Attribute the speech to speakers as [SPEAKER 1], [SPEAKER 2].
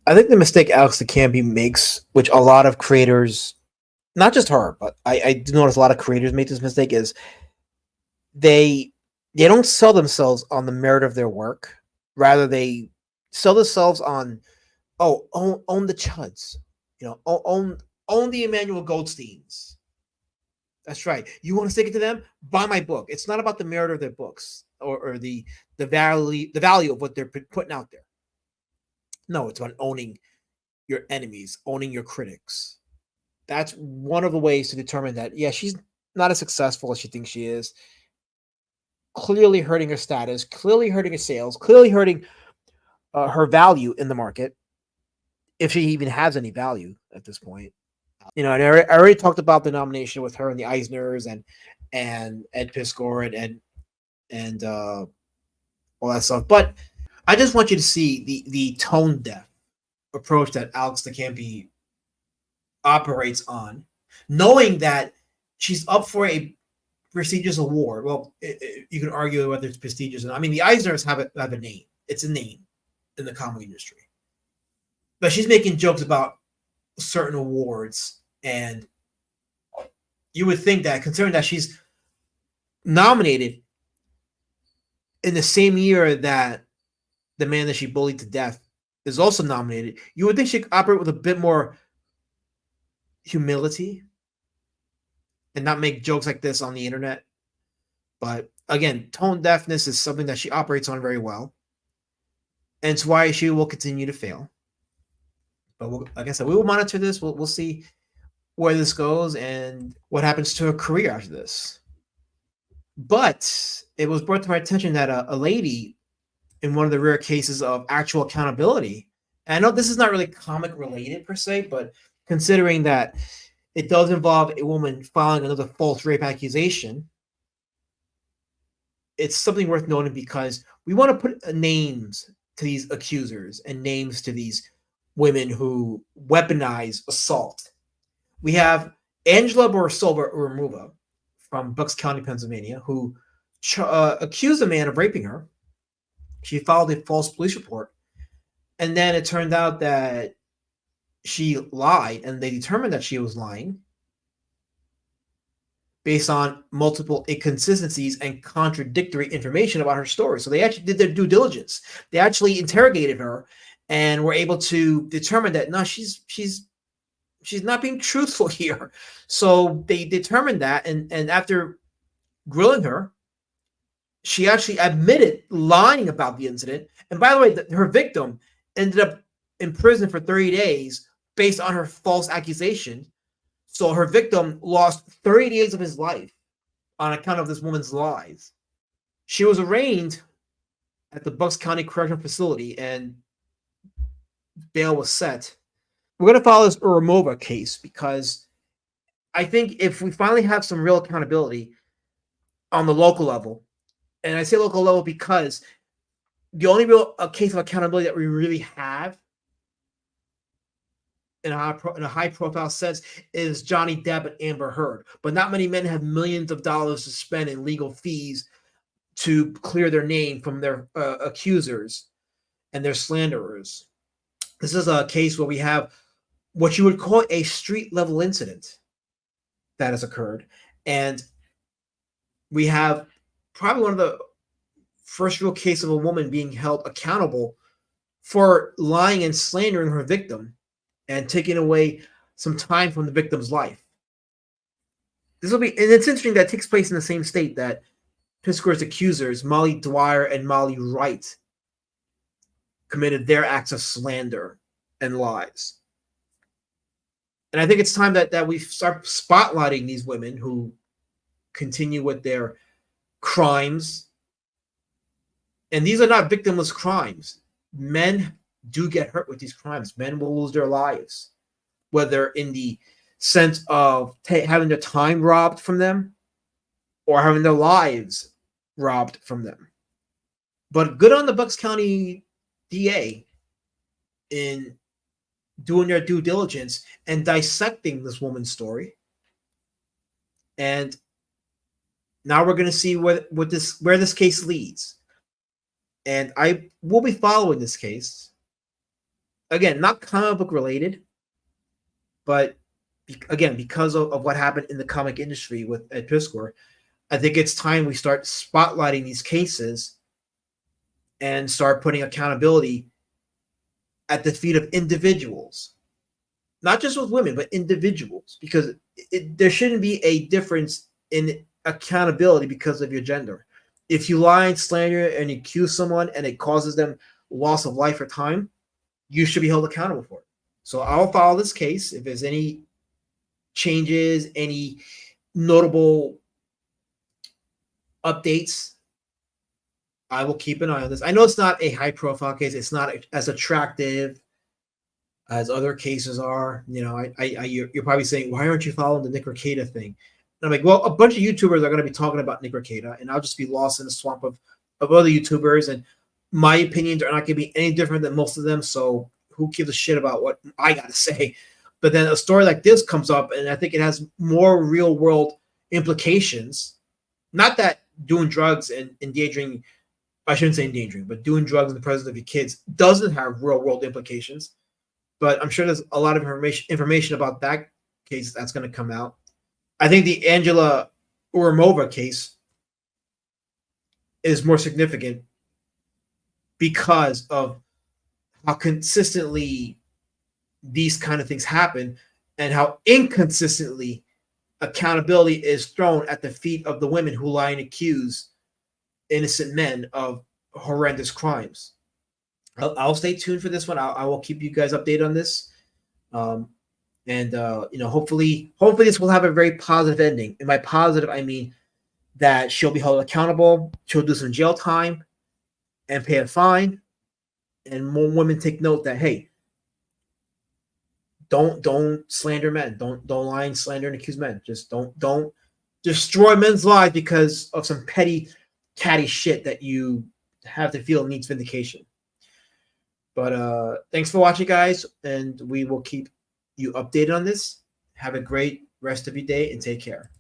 [SPEAKER 1] I think the mistake Alex DeCampi makes, which a lot of creators, not just her, but I do notice a lot of creators make this mistake, is they they don't sell themselves on the merit of their work. Rather, they sell themselves on, oh, own the Chuds, own the Emmanuel Goldsteins. That's right. You want to stick it to them? Buy my book. It's not about the merit of their books, or the value of what they're putting out there. No, it's about owning your enemies, owning your critics. That's one of the ways to determine that, yeah, she's not as successful as she thinks she is. Clearly hurting her status, clearly hurting her sales, clearly hurting her value in the market, if she even has any value at this point. And I already talked about the nomination with her and the Eisners and Ed Piskor and all that stuff. But I just want you to see the tone deaf approach that Alex DeCampi operates on, knowing that she's up for a prestigious award. Well, you can argue whether it's prestigious. I mean, the Eisners have a name. It's a name in the comedy industry. But she's making jokes about certain awards, and you would think that, considering that she's nominated in the same year that the man that she bullied to death is also nominated, you would think she'd operate with a bit more humility and not make jokes like this on the internet. But again, tone deafness is something that she operates on very well, and it's why she will continue to fail. But like I said, we will monitor this. We'll see where this goes and what happens to her career after this. But it was brought to my attention that a lady, in one of the rare cases of actual accountability, and I know this is not really comic related per se, but considering that it does involve a woman filing another false rape accusation, it's something worth noting, because we want to put names to these accusers and names to these women who weaponize assault. We have Anjela Borisova Urumova from Bucks County, Pennsylvania, who accused a man of raping her. She filed a false police report, and then it turned out that she lied, and they determined that she was lying based on multiple inconsistencies and contradictory information about her story. So they actually did their due diligence. They actually interrogated her and were able to determine that, no, she's not being truthful here. So they determined that, and after grilling her, she actually admitted lying about the incident. And by the way, her victim ended up in prison for 30 days based on her false accusation. So her victim lost 30 days of his life on account of this woman's lies. She was arraigned at the Bucks County Correctional Facility, and bail was set. We're going to follow this Urumova case, because I think if we finally have some real accountability on the local level, and I say local level because the only real case of accountability that we really have in a high profile sense is Johnny Depp and Amber Heard. But not many men have millions of dollars to spend in legal fees to clear their name from their accusers and their slanderers. This is a case where we have what you would call a street level incident that has occurred. And we have probably one of the first real case of a woman being held accountable for lying and slandering her victim and taking away some time from the victim's life. This will be, and it's interesting that it takes place in the same state that Piskor's accusers, Molly Dwyer and Molly Wright, committed their acts of slander and lies. And I think it's time that we start spotlighting these women who continue with their crimes. And these are not victimless crimes. Men do get hurt with these crimes. Men will lose their lives, whether in the sense of having their time robbed from them or having their lives robbed from them. But good on the Bucks County DA in doing their due diligence and dissecting this woman's story. And now we're going to see where this case leads. And I will be following this case. again, not comic book related, but again, because of what happened in the comic industry with Ed Piskor, I think it's time we start spotlighting these cases and start putting accountability at the feet of individuals, not just with women, but individuals, because there shouldn't be a difference in accountability because of your gender. If you lie and slander and accuse someone and it causes them loss of life or time, you should be held accountable for it. So I'll follow this case. If there's any changes, any notable updates, I will keep an eye on this. I know it's not a high profile case. It's not as attractive as other cases are. You know, you're probably saying, why aren't you following the Nick Rekieta thing? And I'm like, well, a bunch of YouTubers are going to be talking about Nick Rekieta, and I'll just be lost in the swamp of other YouTubers, and my opinions are not going to be any different than most of them. So who gives a shit about what I got to say? But then a story like this comes up, and I think it has more real world implications. Not that doing drugs and endangering, I shouldn't say endangering, but doing drugs in the presence of your kids doesn't have real world implications. But I'm sure there's a lot of information about that case that's going to come out. I think the Anjela Urumova case is more significant because of how consistently these kind of things happen and how inconsistently accountability is thrown at the feet of the women who lie and accuse innocent men of horrendous crimes. I'll stay tuned for this one. I will keep you guys updated on this. Hopefully this will have a very positive ending. And by positive, I mean that she'll be held accountable, she'll do some jail time and pay a fine, and more women take note that, hey, don't slander men, don't lie and slander and accuse men. Just don't destroy men's lives because of some petty catty shit that you have to feel needs vindication. But thanks for watching, guys, and we will keep you updated on this. Have a great rest of your day and take care.